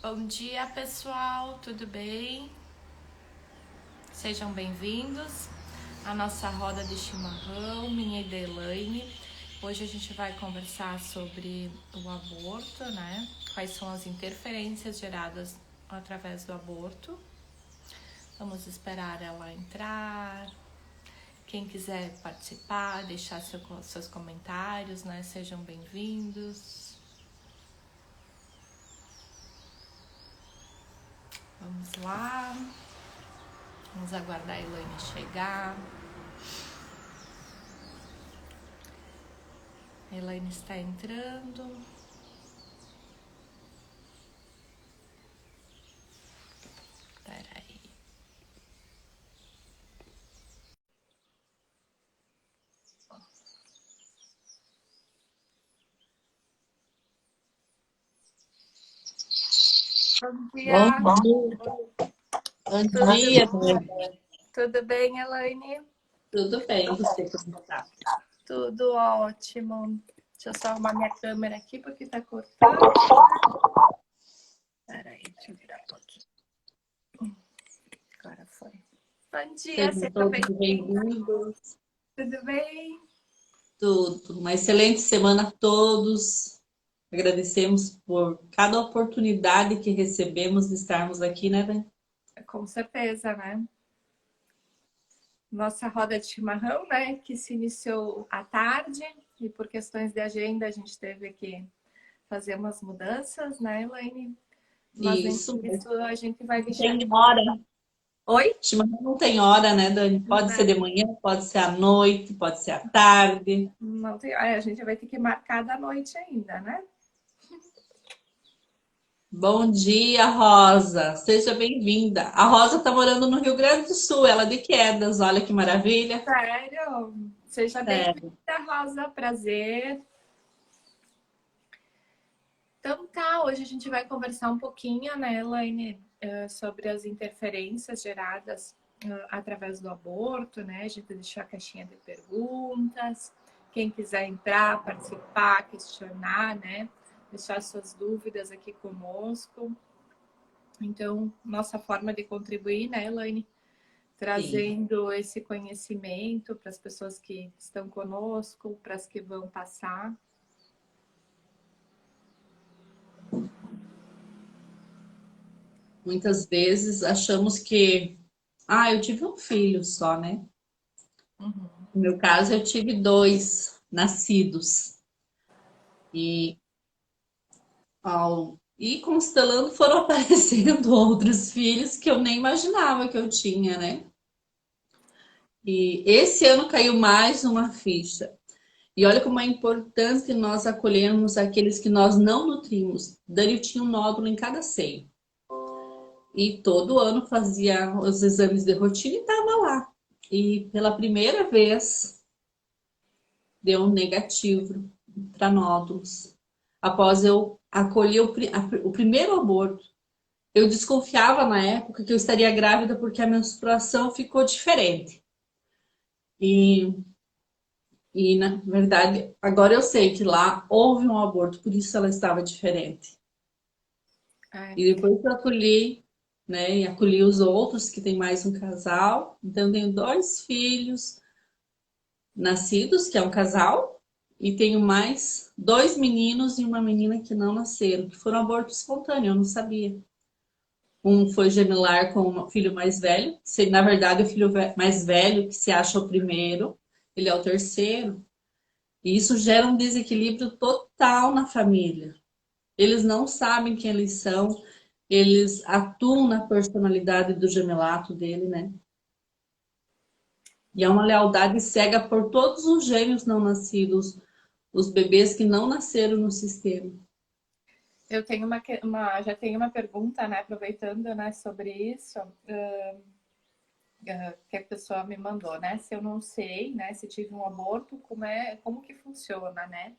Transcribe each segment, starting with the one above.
Bom dia, pessoal, tudo bem? Sejam bem-vindos à nossa roda de chimarrão, minha e da Elaine. Hoje a gente vai conversar sobre o aborto, né? Quais são as interferências geradas através do aborto. Vamos esperar ela entrar. Quem quiser participar, deixar seus comentários, né? Sejam bem-vindos. Vamos lá. Vamos aguardar a Elaine chegar. A Elaine está entrando. Peraí. Bom Bom dia. dia, bom dia, Tudo bem, Elaine? tudo bem, você como está? Tudo ótimo. Deixa eu só arrumar minha câmera aqui porque tá cortando. Peraí, deixa eu virar um pouquinho. Agora foi. Bom dia, Sejam seja todos bem-vinda. bem-vindos, Tudo bem? tudo. Uma excelente semana a todos. Agradecemos por cada oportunidade que recebemos de estarmos aqui, né, Dani? Com certeza, né? Nossa roda de chimarrão, né? Que se iniciou à tarde e por questões de agenda a gente teve que fazer umas mudanças, né, Elaine? Mas Isso, enquanto isso a gente vai não tem deixando. hora. Oi? Chimarrão não tem hora, né, Dani? Pode ser de manhã, pode ser à noite, pode ser à tarde. Não tem, a gente vai ter que marcar da noite ainda, né? Bom dia, Rosa. Seja bem-vinda. A Rosa está morando no Rio Grande do Sul, ela de Quedas. Olha que maravilha. Sério? Seja Sério. bem-vinda, Rosa. Prazer. Então tá, hoje a gente vai conversar um pouquinho, né, Elaine, sobre as interferências geradas através do aborto, né? A gente deixou a caixinha de perguntas. Quem quiser entrar, participar, questionar, né? Deixar suas dúvidas aqui conosco. Então, nossa forma de contribuir, né, Elaine? Sim. Trazendo esse conhecimento para as pessoas que estão conosco, para as que vão passar. Muitas vezes achamos que, eu tive um filho só, né? Uhum. No meu caso, eu tive dois nascidos. E e constelando foram aparecendo outros filhos que eu nem imaginava que eu tinha, né? E esse ano caiu mais uma ficha. E olha como é importante nós acolhermos aqueles que nós não nutrimos. Dani tinha um nódulo em cada seio. E todo ano fazia os exames de rotina e estava lá. E pela primeira vez deu um negativo para nódulos. Após eu acolher o primeiro aborto, eu desconfiava na época que eu estaria grávida porque a menstruação ficou diferente. E, na verdade, agora eu sei que lá houve um aborto, por isso ela estava diferente. É, E depois eu acolhi, né, e acolhi os outros, que tem mais um casal. Então, eu tenho dois filhos nascidos, que é um casal, e tenho mais dois meninos e uma menina que não nasceram, que foram aborto espontâneo, eu não sabia. Um foi gemelar com o filho mais velho, na verdade, o filho mais velho, que se acha o primeiro, ele é o terceiro, e isso gera um desequilíbrio total na família. Eles não sabem quem eles são, eles atuam na personalidade do gemelato dele, né? E é uma lealdade cega por todos os gêmeos não nascidos, os bebês que não nasceram no sistema. eu tenho já tenho uma pergunta, né, aproveitando, né, sobre isso, que a pessoa me mandou, né? Se eu não sei, né, se tive um aborto, como que funciona, né?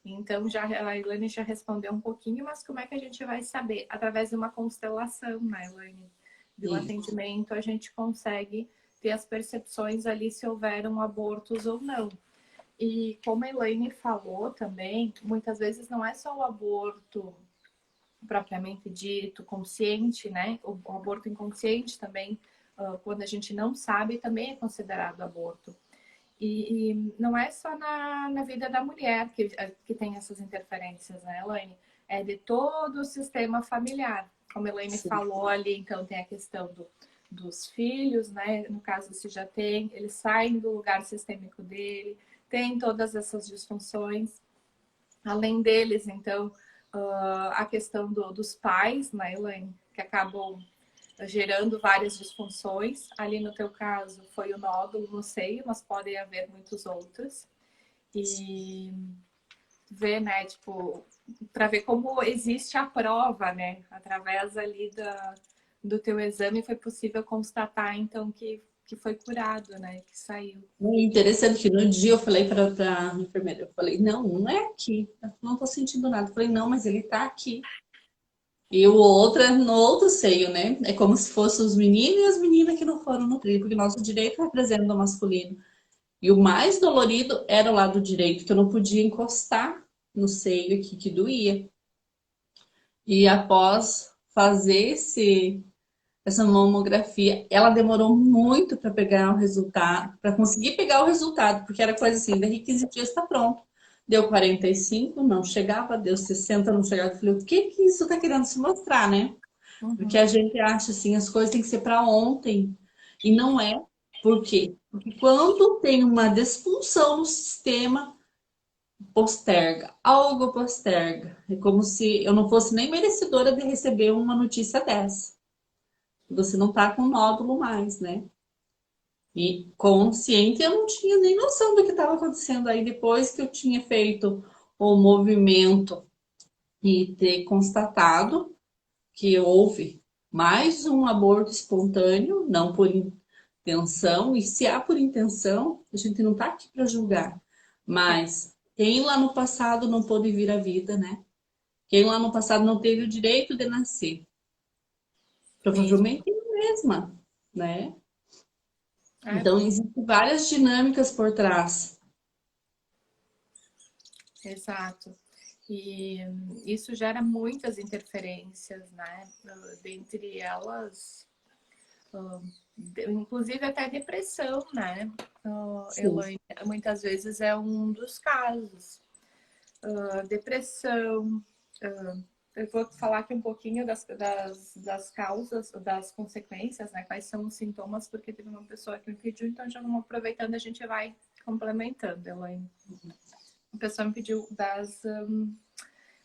Então já a Elaine já respondeu um pouquinho, mas como é que a gente vai saber? Através de uma constelação, né, Elaine? De um Isso. atendimento, a gente consegue ter as percepções ali se houveram abortos ou não. E como a Elaine falou também, muitas vezes não é só o aborto propriamente dito, consciente, né? O aborto inconsciente também, quando a gente não sabe, também é considerado aborto. E não é só na vida da mulher que tem essas interferências, né, Elaine? É de todo o sistema familiar. Como a Elaine Sim. falou ali, então tem a questão dos filhos, né? No caso, se já tem, eles saem do lugar sistêmico dele, tem todas essas disfunções. Além deles, então, a questão dos pais, né, Elaine, que acabam gerando várias disfunções. Ali no teu caso foi o nódulo no seio, mas podem haver muitos outros. E ver, né, tipo, para ver como existe a prova, né, através ali do teu exame foi possível constatar, então, que foi curado, né, que saiu. E interessante que no dia eu falei para a enfermeira, eu falei, não, não é aqui, eu não tô sentindo nada. Eu falei, não, mas ele tá aqui. E o outro é no outro seio, né? É como se fossem os meninos e as meninas que não foram nutridos, porque nosso direito representa o masculino. E o mais dolorido era o lado direito, que eu não podia encostar no seio aqui, que doía. E após fazer essa mamografia, ela demorou muito para pegar o resultado, para conseguir pegar o resultado, porque era coisa assim, daqui 15 dias está pronto. Deu 45, não chegava, deu 60, não chegava. Eu falei, o que que isso está querendo se mostrar, né? Porque Uhum. a gente acha assim, as coisas têm que ser para ontem. E não é. Por quê? Porque quando tem uma disfunção no sistema, posterga, algo posterga. É como se eu não fosse nem merecedora de receber uma notícia dessa. Você não tá com nódulo mais, né? E consciente, eu não tinha nem noção do que estava acontecendo. Aí depois que eu tinha feito o movimento e ter constatado que houve mais um aborto espontâneo, não por intenção, e se há por intenção, a gente não está aqui para julgar, mas quem lá no passado não pôde vir à vida, né? Quem lá no passado não teve o direito de nascer, Isso. provavelmente eu mesma, né? É, Então, existem várias dinâmicas por trás. exato. E isso gera muitas interferências, né? Dentre elas, inclusive até depressão, né? Sim. Elaine, muitas vezes é um dos casos. Depressão. Eu vou falar aqui um pouquinho das causas, das consequências, né? Quais são os sintomas, porque teve uma pessoa que me pediu, então já vamos aproveitando, a gente vai complementando, Elaine. A pessoa me pediu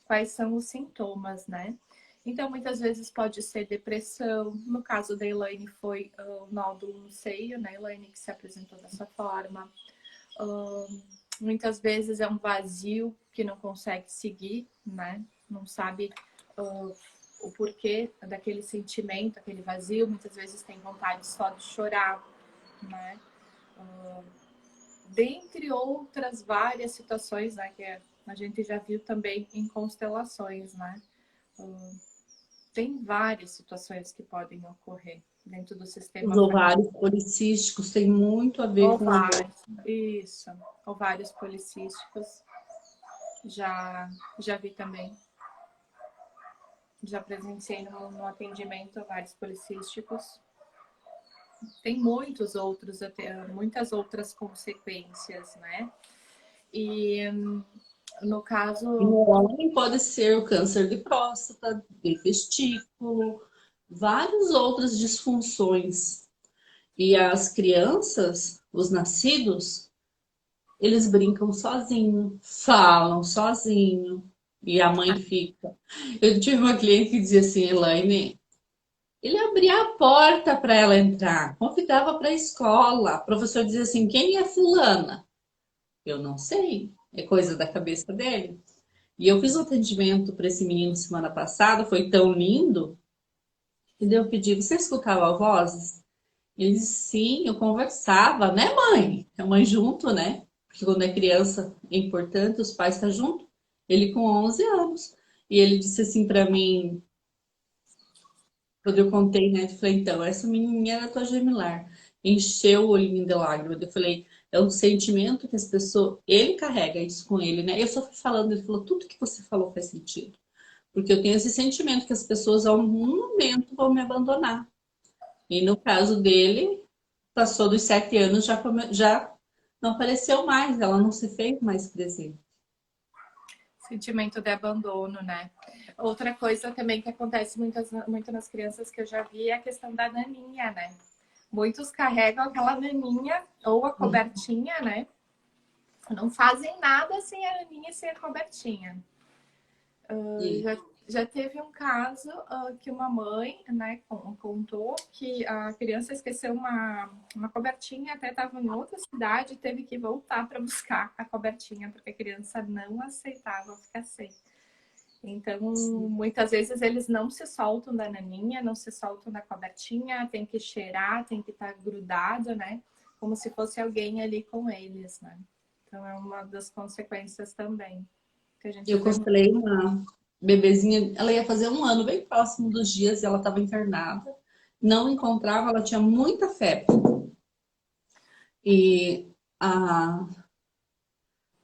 quais são os sintomas, né? Então, muitas vezes pode ser depressão. No caso da Elaine, foi o nódulo no seio, né, Elaine, que se apresentou dessa forma. Muitas vezes é um vazio que não consegue seguir, né? Não sabe o porquê daquele sentimento, aquele vazio. Muitas vezes tem vontade só de chorar, né? Dentre outras várias situações, né? Que a gente já viu também em constelações, né? Tem várias situações que podem ocorrer dentro do Os sistema familiar. ovários policísticos têm muito a ver com o aborto. Ovários, isso. Ovários policísticos. Já vi também. Já presenciei no atendimento ovários policísticos. Tem muitos outros, muitas outras consequências, né? E no E no caso, homem pode ser o câncer de próstata, de testículo, várias outras disfunções. E as crianças, os nascidos, eles brincam sozinho, falam sozinho, e a mãe fica. Eu tive uma cliente que dizia assim, Elaine, ele abria a porta para ela entrar, convidava para a escola. O professor dizia assim, quem é fulana? Eu não sei, é coisa da cabeça dele. E eu fiz um atendimento para esse menino semana passada, foi tão lindo, e daí eu pedi, você escutava vozes? Ele disse, sim, eu conversava, né, mãe? A mãe junto, né? Porque quando é criança é importante, os pais estão junto. Ele com 11 anos. E ele disse assim para mim, quando eu contei, né? Eu falei, então, essa menininha era tua gemelar. Encheu o olhinho de lágrimas. Eu falei, é um sentimento que as pessoas. Ele carrega isso com ele, né? Eu só fui falando, ele falou, tudo que você falou faz sentido. Porque eu tenho esse sentimento que as pessoas, a algum momento, vão me abandonar. E no caso dele, passou dos 7 anos, já não apareceu mais, ela não se fez mais presente. Sentimento de abandono, né? Outra coisa também que acontece muito nas crianças que eu já vi é a questão da naninha, né? Muitos carregam aquela naninha ou a cobertinha, né? Não fazem nada sem a naninha e sem a cobertinha. E Já teve um caso que uma mãe, né, contou que a criança esqueceu uma cobertinha, até estava em outra cidade, e teve que voltar para buscar a cobertinha, porque a criança não aceitava ficar sem. Então, muitas vezes eles não se soltam da naninha, não se soltam da cobertinha, tem que cheirar, tem que estar grudado, né? Como se fosse alguém ali com eles, né? Então, é uma das consequências também que a gente eu vê. constelei uma bebezinha, ela ia fazer 1 ano, bem próximo dos dias, e ela estava internada. Não encontrava, ela tinha muita febre. E a,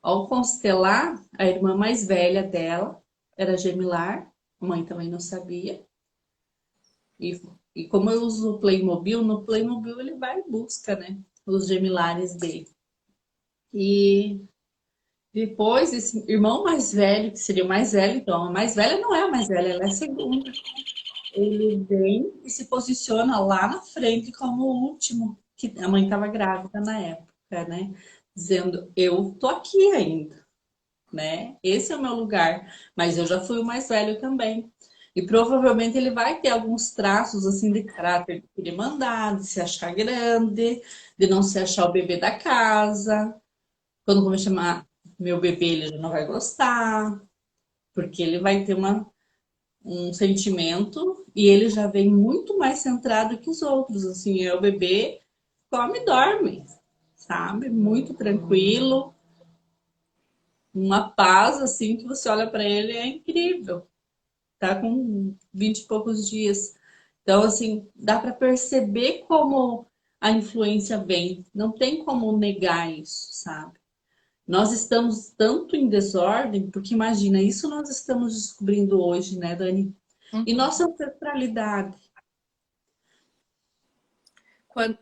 ao constelar, a irmã mais velha dela era gemilar, a mãe também não sabia. E, e como eu uso o Playmobil, no Playmobil ele vai e busca, né? Os gemilares dele. E depois, esse irmão mais velho, que seria o mais velho, então, a mais velha não é a mais velha, ela é a segunda. Ele vem e se posiciona lá na frente como o último, que a mãe estava grávida na época, né? Dizendo, eu tô aqui ainda, né? Esse é o meu lugar, mas eu já fui o mais velho também. E provavelmente ele vai ter alguns traços assim de caráter de querer mandar, de se achar grande, de não se achar o bebê da casa. Quando eu vou chamar meu bebê, ele já não vai gostar, porque ele vai ter um sentimento e ele já vem muito mais centrado que os outros. Assim, é o bebê come e dorme, sabe? Muito tranquilo, uma paz assim que você olha para ele é incrível. Tá com 20 e poucos dias. Então, assim, dá para perceber como a influência vem. Não tem como negar isso, sabe? Nós estamos tanto em desordem, porque imagina, isso nós estamos descobrindo hoje, né, Dani? E Uhum. nossa ancestralidade.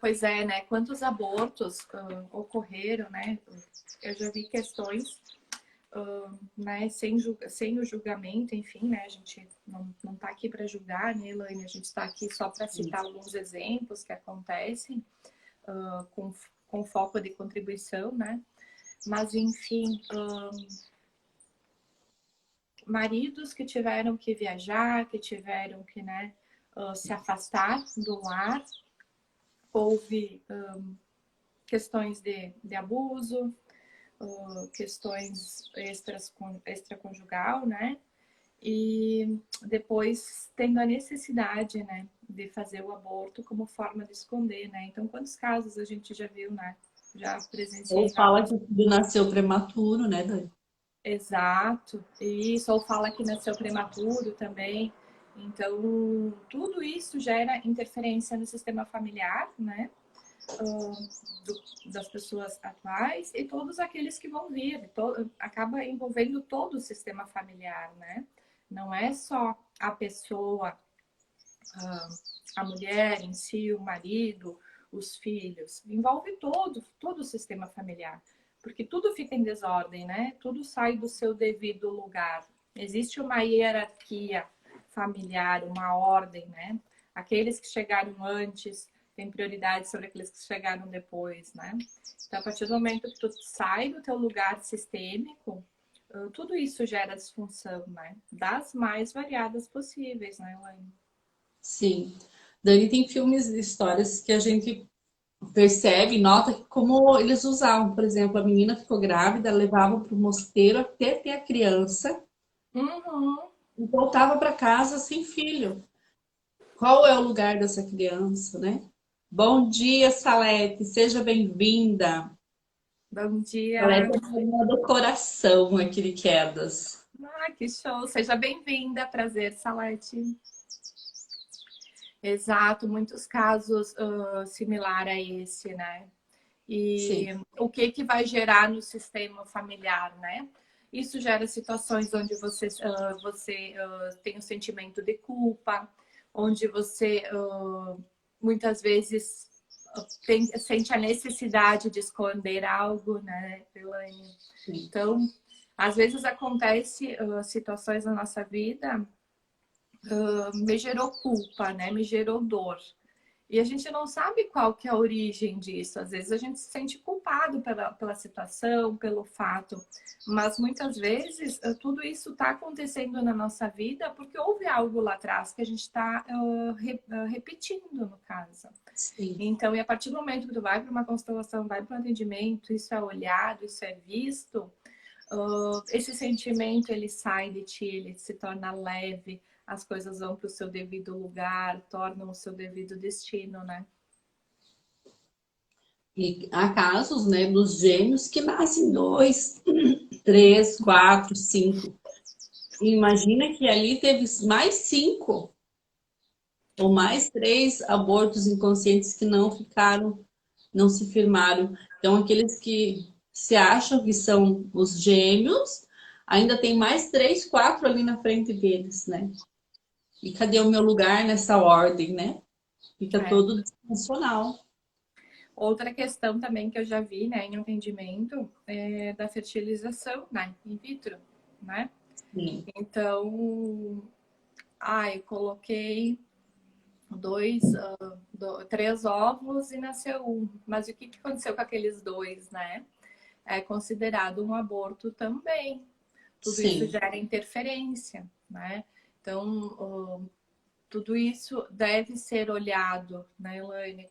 Pois é, né? Quantos abortos ocorreram, né? Eu já vi questões, né? Sem o julgamento, enfim, né? A gente não tá aqui para julgar, né, Elaine? A gente está aqui só para citar alguns exemplos que acontecem com foco de contribuição, né? Mas, enfim, maridos que tiveram que viajar, que tiveram que, né, se afastar do lar, houve questões de abuso, questões extraconjugal, né? E depois tendo a necessidade, né, de fazer o aborto como forma de esconder, né? Então, quantos casos a gente já viu, né? Já presenciei Ou fala que o filho nasceu prematuro, né, Dani? exato, isso, ou fala que nasceu prematuro também. Então, tudo isso gera interferência no sistema familiar, né? Das pessoas atuais e todos aqueles que vão vir. Acaba envolvendo todo o sistema familiar, né? Não é só a pessoa, a mulher em si, o marido, os filhos. Envolve todo o sistema familiar. Porque tudo fica em desordem, né? Tudo sai do seu devido lugar. Existe uma hierarquia familiar, uma ordem, né? Aqueles que chegaram antes têm prioridade sobre aqueles que chegaram depois, né? Então, a partir do momento que tu sai do teu lugar sistêmico, tudo isso gera disfunção, né? Das mais variadas possíveis, né, Elaine? Sim. Dani, tem filmes e histórias que a gente percebe, nota que como eles usavam, por exemplo, a menina ficou grávida, levava para o mosteiro até ter a criança Uhum. e voltava para casa sem filho. Qual é o lugar dessa criança, né? Bom dia, Salete, seja bem-vinda. Bom dia. Salete é a do coração aqui de quedas. Ah, que show. Seja bem-vinda. Prazer, Salete. Exato, muitos casos similar a esse, né? E Sim. o que vai gerar no sistema familiar, né? Isso gera situações onde você tem um sentimento de culpa, onde você muitas vezes sente a necessidade de esconder algo, né, Elaine? Então, às vezes acontece situações na nossa vida, me gerou culpa, né? Me gerou dor. E a gente não sabe qual que é a origem disso. Às vezes a gente se sente culpado pela situação, pelo fato. Mas muitas vezes tudo isso está acontecendo na nossa vida porque houve algo lá atrás que a gente está repetindo, no caso. Sim. Então, e a partir do momento que tu vai para uma constelação, vai para um atendimento, isso é olhado, isso é visto, esse sentimento ele sai de ti, ele se torna leve, as coisas vão para o seu devido lugar, tornam o seu devido destino, né? E há casos, né, dos gêmeos que nascem 2, 3, 4, 5. Imagina que ali teve mais 5 ou mais 3 abortos inconscientes que não ficaram, não se firmaram. Então, aqueles que se acham que são os gêmeos, ainda tem mais 3, 4 ali na frente deles, né? E cadê o meu lugar nessa ordem, né? Fica todo disfuncional. Outra questão também que eu já vi, né, em atendimento é da fertilização, né, in vitro, né? Sim. Então, eu coloquei 3 ovos e nasceu um. Mas o que aconteceu com aqueles 2, né? É considerado um aborto também. Tudo isso Sim. gera interferência, né? Então, tudo isso deve ser olhado, né, Elaine? É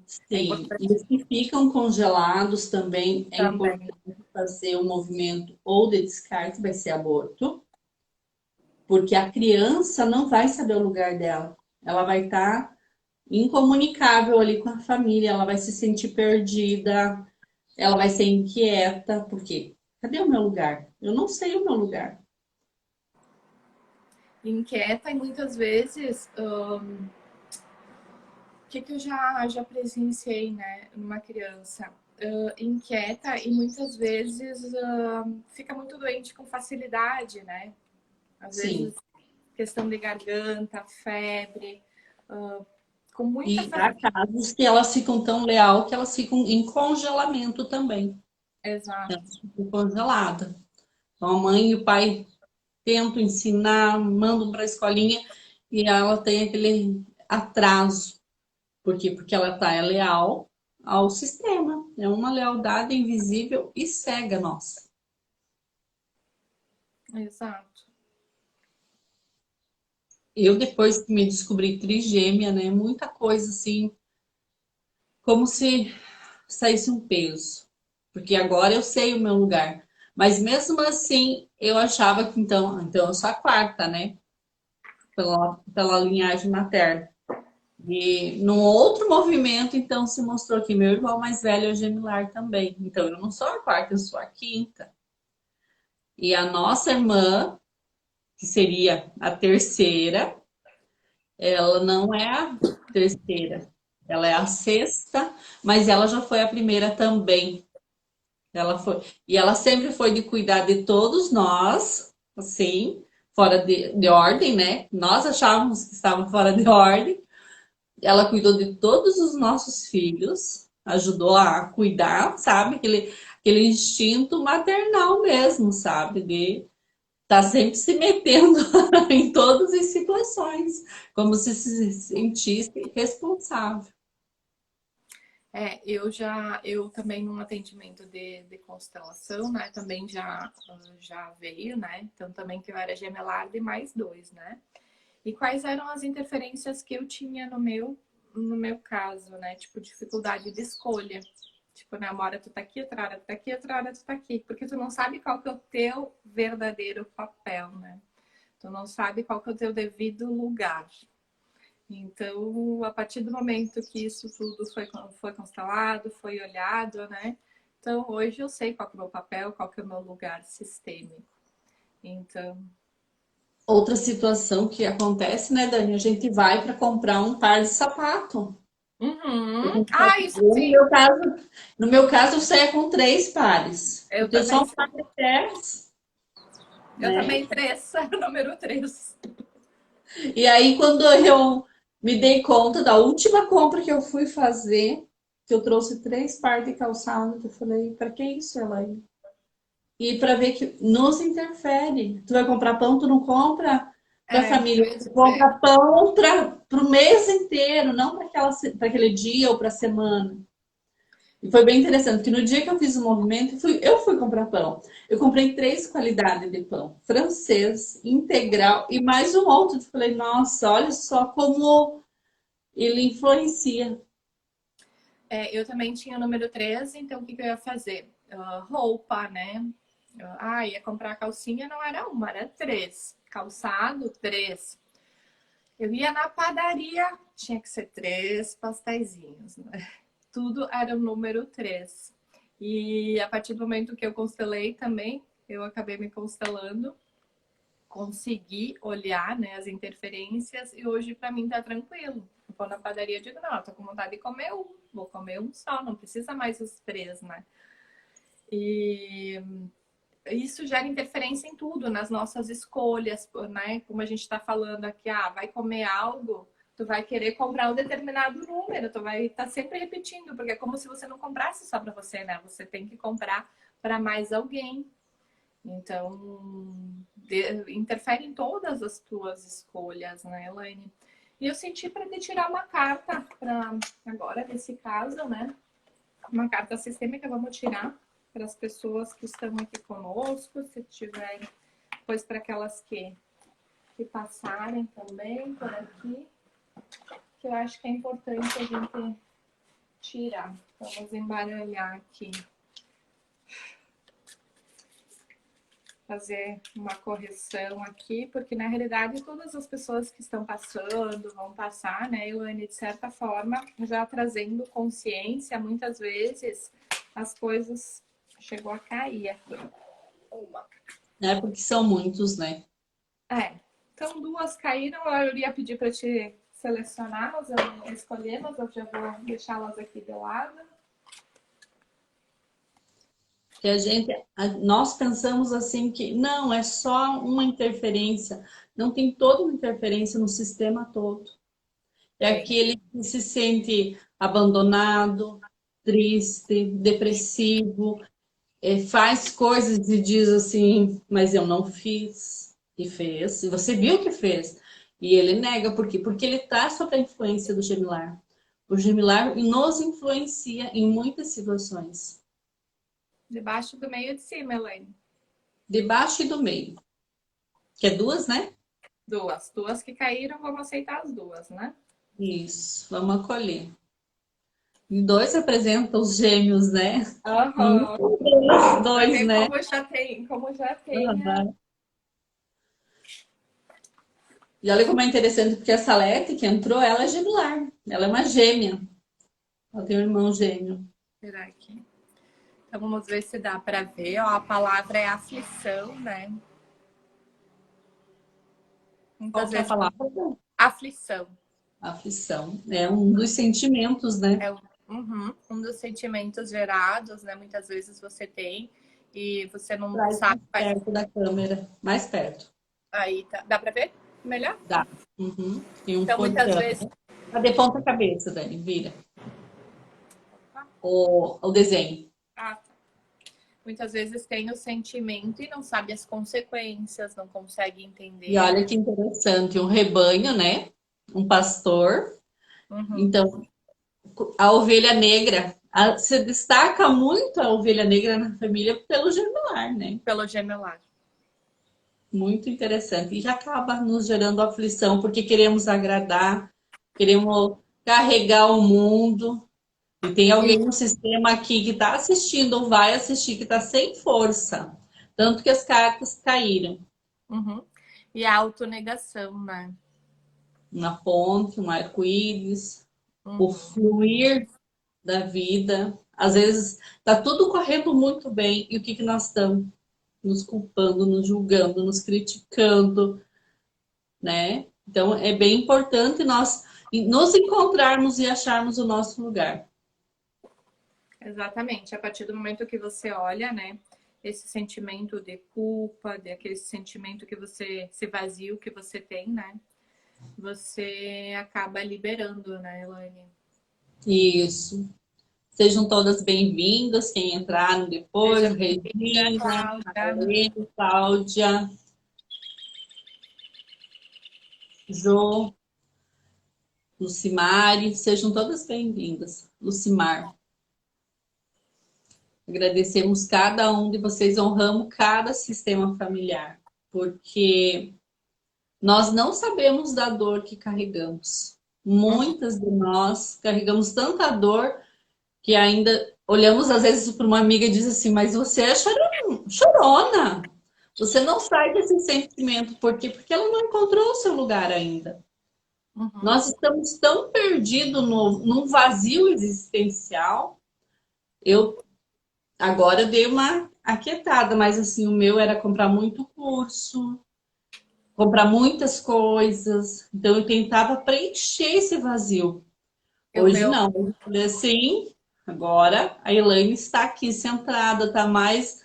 Sim, e importante os que ficam congelados também é também. importante fazer o movimento ou de descarte, vai ser aborto, porque a criança não vai saber o lugar dela. Ela vai estar incomunicável ali com a família, ela vai se sentir perdida, ela vai ser inquieta, porque cadê o meu lugar? Eu não sei o meu lugar. Inquieta e muitas vezes, o que eu já presenciei, né, numa criança? Inquieta e muitas vezes fica muito doente com facilidade, né? Às Sim. vezes, questão de garganta, febre, com muita E há facilidade. casos que elas ficam tão leal que elas ficam em congelamento também. Exato. Elas ficam congeladas. Então, a mãe e o pai tento ensinar, mando para a escolinha e ela tem aquele atraso. Por quê? Porque ela tá leal ao sistema. É uma lealdade invisível e cega nossa. Exato. Eu, depois que me descobri trigêmea, né? Muita coisa assim, como se saísse um peso. Porque agora eu sei o meu lugar. Mas mesmo assim, eu achava que então eu sou a quarta, né? Pela linhagem materna. E num outro movimento, então, se mostrou que meu irmão mais velho é gemelar também. Então, eu não sou a quarta, eu sou a quinta. E a nossa irmã, que seria a terceira, ela não é a terceira. Ela é a sexta, mas ela já foi a primeira também. Ela foi. E ela sempre foi de cuidar de todos nós, assim, fora de ordem, né? Nós achávamos que estavam fora de ordem. Ela cuidou de todos os nossos filhos, ajudou a cuidar, sabe? Aquele instinto maternal mesmo, sabe? De estar sempre se metendo em todas as situações, como se sentisse responsável. Eu também num atendimento de constelação, né? Também já veio, né? Então também que eu era gemelar de mais 2, né? E quais eram as interferências que eu tinha no meu caso, né? Tipo, dificuldade de escolha. Tipo, né, uma hora tu tá aqui, outra hora tu tá aqui, outra hora tu tá aqui. Porque tu não sabe qual que é o teu verdadeiro papel, né? Tu não sabe qual que é o teu devido lugar. Então, a partir do momento que isso tudo foi constelado, foi olhado, né? Então, hoje eu sei qual que é o meu papel, qual que é o meu lugar sistêmico. Então, Outra situação que acontece, né, Dani? A gente vai para comprar um par de sapato. isso No sim, meu caso, no meu caso, eu saía com 3 pares. eu Eu tenho só também um par sei. de pés. Eu né? também 3, número 3. E aí, quando eu me dei conta da última compra que eu fui fazer, que eu trouxe 3 pares de calçado, eu falei, para que isso, Elaine? E para ver que nos interfere. Tu vai comprar pão, tu não compra para a É, família, eu ia tu dizer. compra pão para o mês inteiro, não para aquele dia ou para a semana. E foi bem interessante, porque no dia que eu fiz o movimento, eu fui comprar pão. Eu comprei 3 qualidades de pão: francês, integral e mais um outro. Eu falei, nossa, olha só como ele influencia. Eu também tinha o número 3, então o que eu ia fazer? Roupa, né? Ia comprar calcinha, não era uma, era 3. Calçado, 3. Eu ia na padaria, tinha que ser 3 pasteizinhos, né? Tudo era o número 3. E a partir do momento que eu constelei também, eu acabei me constelando, consegui olhar, né, as interferências e hoje para mim tá tranquilo. Eu vou na padaria e digo, não, eu tô com vontade de comer um, vou comer um só, não precisa mais os 3, né? E isso gera interferência em tudo, nas nossas escolhas, né? Como a gente está falando aqui, vai comer algo, tu vai querer comprar um determinado número, tu vai estar sempre repetindo, porque é como se você não comprasse só para você, né? Você tem que comprar para mais alguém. Então, interfere em todas as tuas escolhas, né, Elaine? E eu senti para te tirar uma carta para agora, nesse caso, né? Uma carta sistêmica, vamos tirar para as pessoas que estão aqui conosco, se tiverem, depois para aquelas que passarem também por aqui, que eu acho que é importante a gente tirar. Vamos embaralhar aqui. Fazer uma correção aqui, porque na realidade todas as pessoas que estão passando, vão passar, né, Elaine, de certa forma, já trazendo consciência, muitas vezes as coisas chegou a cair aqui. Uma. Né? Porque são muitos, né? Então 2 caíram, eu iria pedir para te selecioná-las, eu não vou escolhê-las, eu já vou deixá-las aqui de lado. Que nós pensamos assim que não, é só uma interferência. Não, tem toda uma interferência no sistema todo. É aquele que se sente abandonado, triste, depressivo, faz coisas e diz assim, mas eu não fiz. E fez. E você viu que fez. E ele nega, por quê? Porque ele está sob a influência do gemilar. O gemilar nos influencia em muitas situações. Debaixo do meio de cima, Elaine. Debaixo e do meio. Que é 2, né? 2 que caíram, vamos aceitar as 2, né? Isso, vamos acolher. E 2 representam os gêmeos, né? Aham. Os Pra dois, ver né? como já tem Uhum. E olha como é interessante, porque a Salete que entrou, ela é gemelar. Ela é uma gêmea. Ela tem um irmão gêmeo. Será que? Então vamos ver se dá para ver. Ó, a palavra é aflição, né? Qual Muitas que é a vezes palavra? aflição Aflição. É um dos sentimentos, né? é um dos sentimentos gerados, né? Muitas vezes você tem e você não Traz sabe. mais perto da câmera. Mais perto. Aí tá. Dá para ver? Melhor? Dá. Uhum. Tem um Então muitas portão. vezes. Cadê ponta cabeça, Dani? Vira. O desenho. Ah, tá. Muitas vezes tem o sentimento e não sabe as consequências, não consegue E entender. olha que interessante, um rebanho, né? Um pastor. Uhum. Então, a ovelha negra, se destaca muito a ovelha negra na família pelo gemelar, né? Pelo gemelar. Muito interessante. E acaba nos gerando aflição, porque queremos agradar, queremos carregar o mundo. E tem E, alguém no sistema aqui que está assistindo ou vai assistir que está sem força. Tanto que as cartas caíram. uhum. E a autonegação, né? Uma ponte, um arco-íris, o Uhum. fluir da vida. Às vezes está tudo correndo muito bem e o que nós estamos? Nos culpando, nos julgando, nos criticando, né? Então é bem importante nós nos encontrarmos e acharmos o nosso lugar. Exatamente. A partir do momento que você olha, né? esse sentimento de culpa, de aquele sentimento que você, esse vazio que você tem, né? Você acaba liberando, né, Elaine? Isso. Sejam todas bem-vindas, quem entraram depois, Seja o bem-vinda, Regina, a Cláudia. Helena, Cláudia, Jo, Lucimari, sejam todas bem-vindas. Lucimar, agradecemos cada um de vocês, honramos cada sistema familiar, porque nós não sabemos da dor que carregamos. Muitas de nós carregamos tanta dor que ainda olhamos às vezes para uma amiga e diz assim, mas você é chorona. Você não sai desse sentimento. Por quê? Porque ela não encontrou o seu lugar ainda. Uhum. Nós estamos tão perdidos num vazio existencial. Eu agora eu dei uma aquietada, mas assim, o meu era comprar muito curso, comprar muitas coisas. Então eu tentava preencher esse vazio. O Hoje meu, não. Eu falei assim, agora a Elaine está aqui centrada, está mais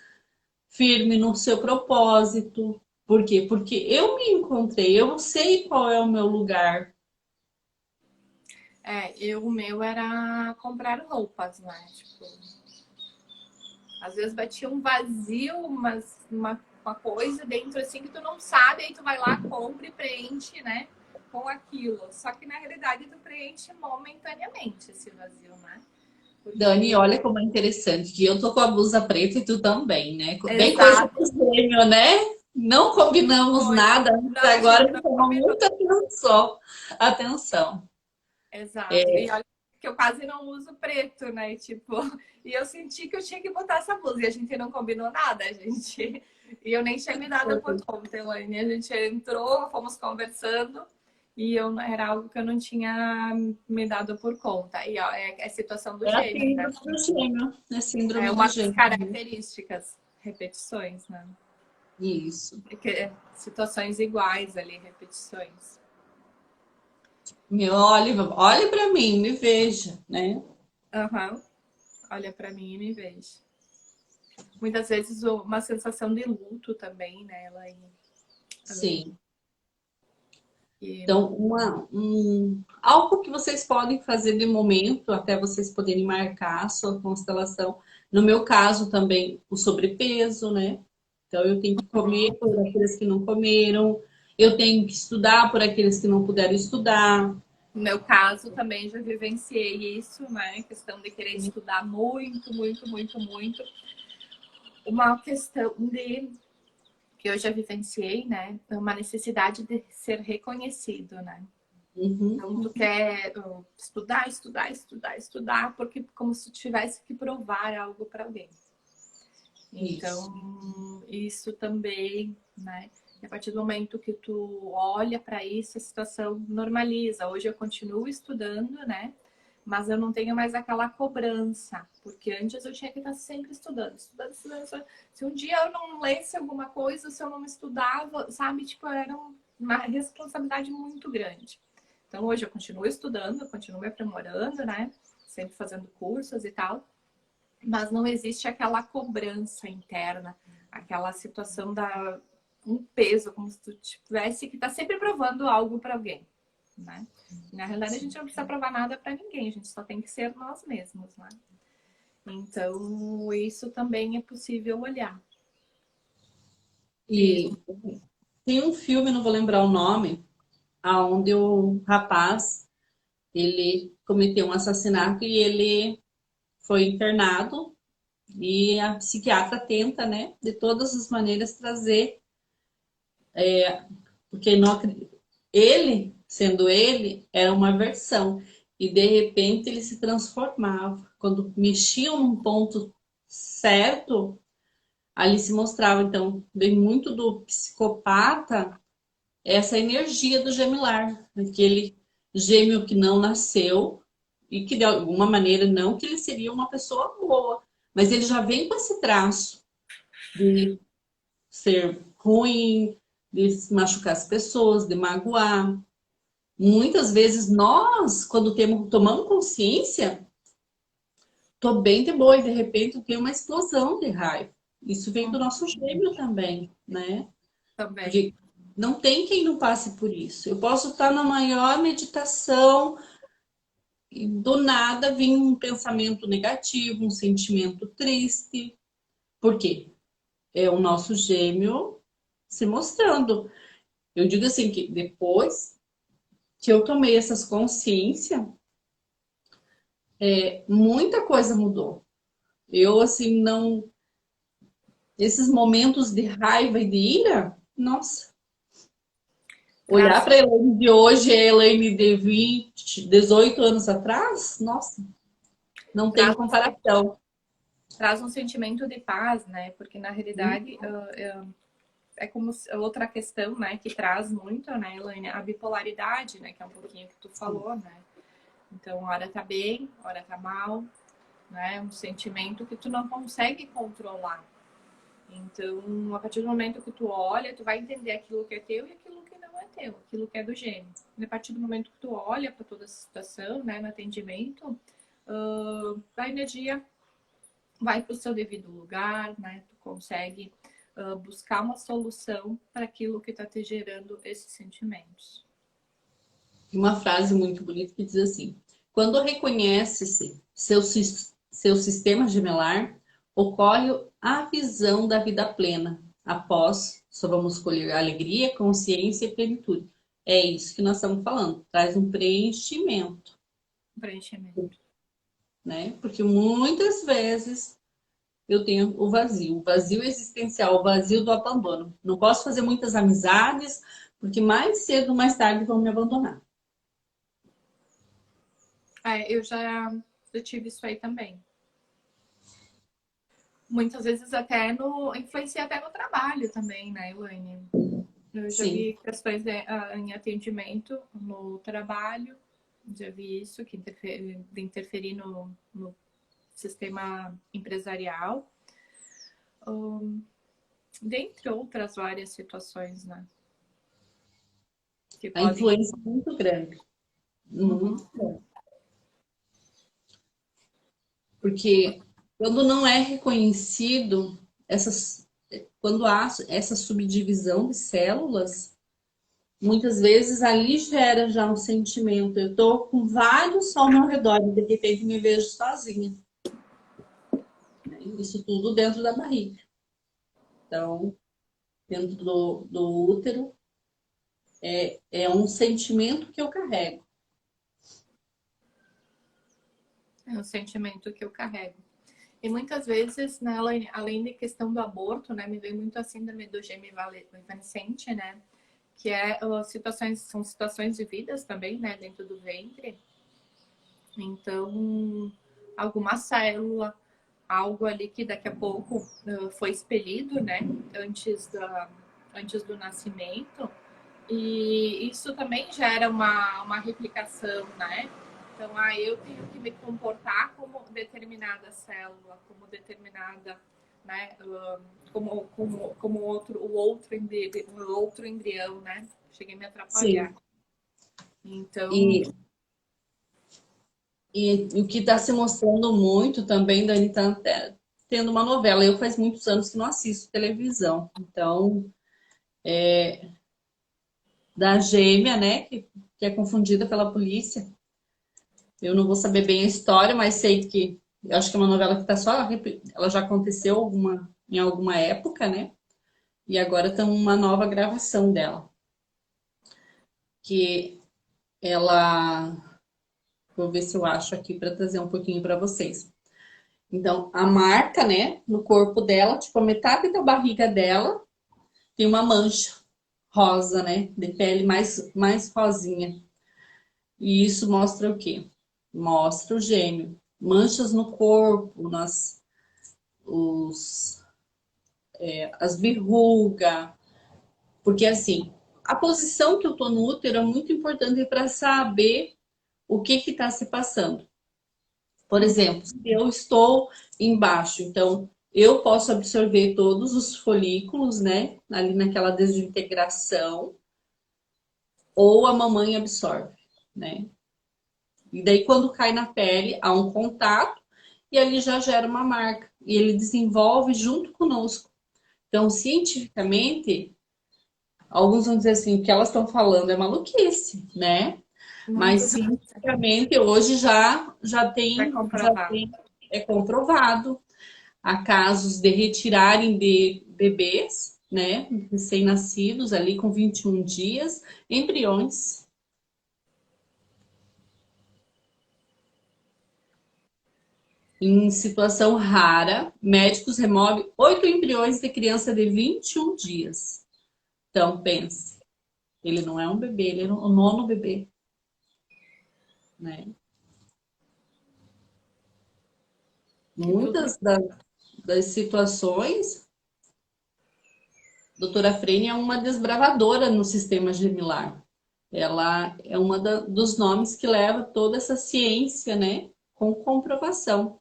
firme no seu propósito. Por quê? Porque eu me encontrei, eu sei qual é o meu lugar. o meu era comprar roupas, né? Tipo, às vezes batia um vazio, mas uma coisa dentro assim que tu não sabe, aí tu vai lá, compra e preenche, né? Com aquilo. Só que na realidade tu preenche momentaneamente esse vazio, né? Dani, Porque. olha como é interessante, que eu tô com a blusa preta e tu também, né? Bem coisa Exato. do gêmeo, né? Não combinamos Foi. nada, mas Não, a gente agora não me chamou combinou. muita atenção. Atenção. Exato. E olha que eu quase não uso preto, né? Tipo, e eu senti que eu tinha que botar essa blusa. E a gente não combinou nada, a gente. E eu nem tinha me dado por conta, Elaine. A gente entrou, fomos conversando, e eu era algo que eu não tinha me dado por conta. E ó, é a situação do É a gêmeo, né? síndrome do gêmeo. É a É síndrome do uma das gêmeo. características, repetições, né? Isso. Situações iguais ali, repetições. Olhe para mim, me veja, né? Aham. Olha pra mim e me veja. Muitas vezes uma sensação de luto também, né, Elaine? Sim. E, Então, algo que vocês podem fazer de momento, até vocês poderem marcar a sua constelação. No meu caso também, o sobrepeso, né? Então, eu tenho que comer por aqueles que não comeram, eu tenho que estudar por aqueles que não puderam estudar. no meu caso, também já vivenciei isso, né? Questão de querer estudar muito, muito, muito, muito. Uma questão de que eu já vivenciei, né? Uma necessidade de ser reconhecido, né? Uhum. Então, tu quer estudar, estudar, estudar, estudar, porque como se tivesse que provar algo para alguém. Isso. Então, isso também, né? E a partir do momento que tu olha para isso, a situação normaliza. Hoje eu continuo estudando, né? Mas eu não tenho mais aquela cobrança, porque antes eu tinha que estar sempre estudando, estudando, estudando, estudando. Se um dia eu não lesse alguma coisa, se eu não estudava, sabe? Tipo, era uma responsabilidade muito grande. Então hoje eu continuo estudando, eu continuo me aprimorando, né? Sempre fazendo cursos e tal, mas não existe aquela cobrança interna, aquela situação da um peso, como se tu tivesse que estar sempre provando algo para alguém, né? Na realidade, a gente não precisa provar nada para ninguém, a gente só tem que ser nós mesmos, né? Então, isso também é possível olhar. E, E tem um filme, não vou lembrar o nome, aonde o rapaz, ele cometeu um assassinato e ele foi internado. E a psiquiatra tenta, né, de todas as maneiras trazer, porque não, ele, sendo ele, era uma versão. E de repente ele se transformava. Quando mexiam num ponto certo, ali se mostrava. Então, vem muito do psicopata essa energia do gemelar, aquele gêmeo que não nasceu e que de alguma maneira não que ele seria uma pessoa boa, mas ele já vem com esse traço de ser ruim, de machucar as pessoas, de magoar. Muitas vezes nós, quando tomamos consciência, tô bem de boa e de repente tem uma explosão de raiva. Isso vem do nosso gêmeo também, né? Também. Porque não tem quem não passe por isso. Eu posso estar na maior meditação e do nada vir um pensamento negativo, um sentimento triste. Por quê? É o nosso gêmeo se mostrando. Eu digo assim que depois que eu tomei essas consciências, muita coisa mudou. Eu assim não esses momentos de raiva e de ira, nossa, olhar Traz, para a Elaine de hoje e a Elaine de 20, 18 anos atrás, nossa, não tem traz, comparação. traz um sentimento de paz, né? Porque na realidade é como outra questão, né, que traz muito, né, Elaine, a bipolaridade, né, que é um pouquinho que tu falou, né? Então, hora tá bem, hora tá mal, né? Um sentimento que tu não consegue controlar. Então, a partir do momento que tu olha, tu vai entender aquilo que é teu e aquilo que não é teu, aquilo que é do gênio. E a partir do momento que tu olha para toda a situação, né, no atendimento, a energia vai para o seu devido lugar, né? Tu consegue buscar uma solução para aquilo que está te gerando esses sentimentos. Uma frase muito bonita que diz assim: quando reconhece-se seu sistema gemelar, ocorre a visão da vida plena. Após, só vamos escolher alegria, consciência e plenitude. É isso que nós estamos falando. Traz um preenchimento, Preenchimento. né? Porque muitas vezes eu tenho o vazio existencial, o vazio do abandono. Não posso fazer muitas amizades, porque mais cedo ou mais tarde vão me abandonar. Eu tive isso aí também. Muitas vezes até influencia até no trabalho também, né, Elaine? Eu já Sim, vi questões em atendimento no trabalho, já vi isso, que de interferir no sistema empresarial, dentre outras várias situações, né? Que a podem. influência é muito grande. Uhum. Muito grande. Porque quando não é reconhecido, quando há essa subdivisão de células, muitas vezes ali gera já um sentimento. Eu estou com vários ao meu redor e de repente me vejo sozinha. Isso tudo dentro da barriga. Então, dentro do útero, é um sentimento que eu carrego. É um sentimento que eu carrego. E muitas vezes, né, além da questão do aborto, né, me vem muito a síndrome do gêmeo evanescente, né, que são situações vividas também, né, dentro do ventre. Então, alguma célula, algo ali que daqui a pouco foi expelido, né, antes do nascimento. E isso também gera uma replicação, né? Então, eu tenho que me comportar como determinada célula, como determinada, né? Como o outro embrião, né? Cheguei a me atrapalhar. Sim. Então, E, e o que está se mostrando muito também, Dani, tá tendo uma novela. Eu faz muitos anos que não assisto televisão. Então, da gêmea, né, que é confundida pela polícia. Eu não vou saber bem a história, mas sei que eu acho que é uma novela que tá só, ela já aconteceu em alguma época, né? E agora tem uma nova gravação dela, que ela, vou ver se eu acho aqui para trazer um pouquinho para vocês. Então, a marca, né, no corpo dela, tipo a metade da barriga dela tem uma mancha rosa, né, de pele mais rosinha. E isso mostra o quê? Mostra o gêmeo. Manchas no corpo, os, as verrugas. Porque, assim, a posição que eu tô no útero é muito importante para saber o que está se passando. Por exemplo, se eu estou embaixo, então eu posso absorver todos os folículos, né? Ali naquela desintegração, ou a mamãe absorve, né? E daí, quando cai na pele, há um contato e ali já gera uma marca. e ele desenvolve junto conosco. Então, cientificamente, alguns vão dizer assim, o que elas estão falando é maluquice, né? Mas Muitos cientificamente hoje vai já comprovar. tem, é comprovado. Há casos de retirarem de bebês, né, recém-nascidos ali com 21 dias, embriões. Em situação rara, médicos removem 8 embriões de criança de 21 dias. Então, pense, ele não é um bebê, ele é o nono bebê, né? E tudo Muitas das situações, a doutora Freire é uma desbravadora no sistema gemilar. Ela é uma dos nomes que leva toda essa ciência, né, com comprovação.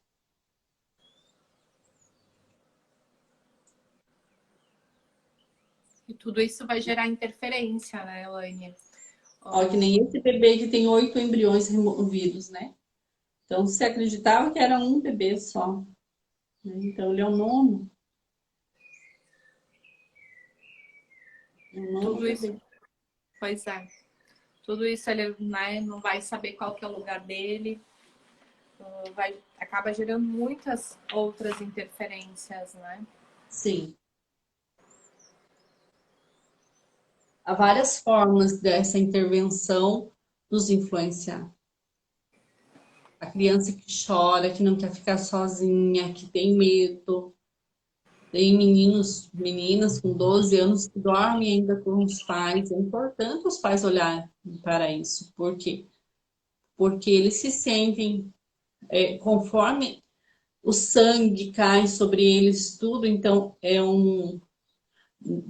E tudo isso vai gerar interferência, né, Elaine? Ó, que Oh, nem esse bebê que tem 8 embriões removidos, né? Então, se acreditava que era um bebê só, né? Então, ele é o nono, tudo isso, bebê. pois é. Tudo isso ele, né, não vai saber qual que é o lugar dele, acaba gerando muitas outras interferências, né? Sim. Há várias formas dessa intervenção nos influenciar. A criança que chora, que não quer ficar sozinha, que tem medo. Tem meninas com 12 anos que dormem ainda com os pais. É importante os pais olharem para isso. Por quê? Porque eles se sentem, conforme o sangue cai sobre eles, tudo, então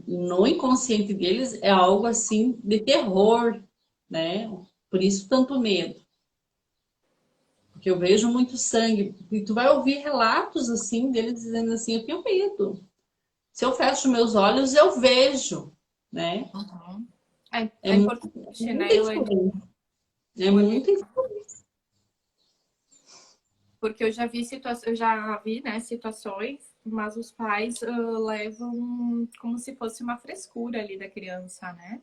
no inconsciente deles é algo assim de terror, né? Por isso tanto medo. Porque eu vejo muito sangue. E tu vai ouvir relatos assim deles dizendo assim, eu tenho medo. Se eu fecho meus olhos, eu vejo, né? Uhum. É É importante, muita né, Elaine? influência. É Olhar. muita influência. Porque eu já vi, né, situações, mas os pais levam como se fosse uma frescura ali da criança, né?